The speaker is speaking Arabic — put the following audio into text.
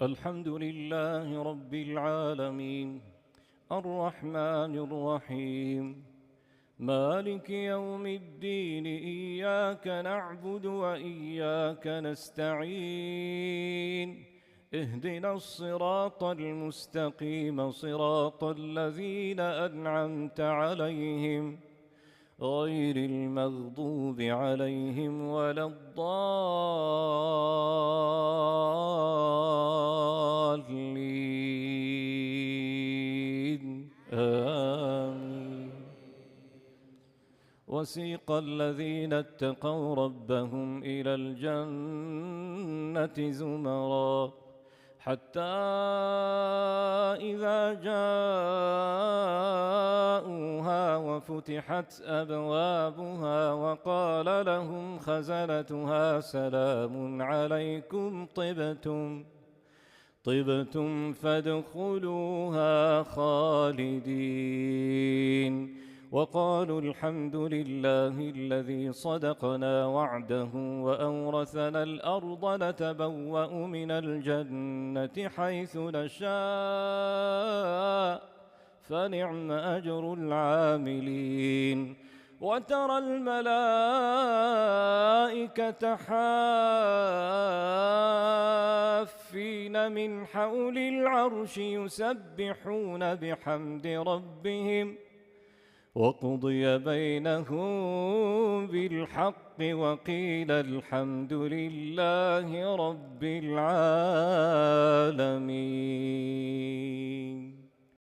الحمد لله رب العالمين الرحمن الرحيم مالك يوم الدين إياك نعبد وإياك نستعين اهدنا الصراط المستقيم صراط الذين أنعمت عليهم غير المغضوب عليهم ولا الضالين آمين. وسيق الذين اتقوا ربهم إلى الجنة زمرا حتى إذا جاءوها وفتحت أبوابها وقال لهم خزنتها سلام عليكم طبتم فادخلوها خالدين وقالوا الحمد لله الذي صدقنا وعده وأورثنا الأرض نتبوأ من الجنة حيث نشاء فنعم أجر العاملين وترى الملائكة حافين من حول العرش يسبحون بحمد ربهم وقضي بينهم بالحق وقيل الحمد لله رب العالمين.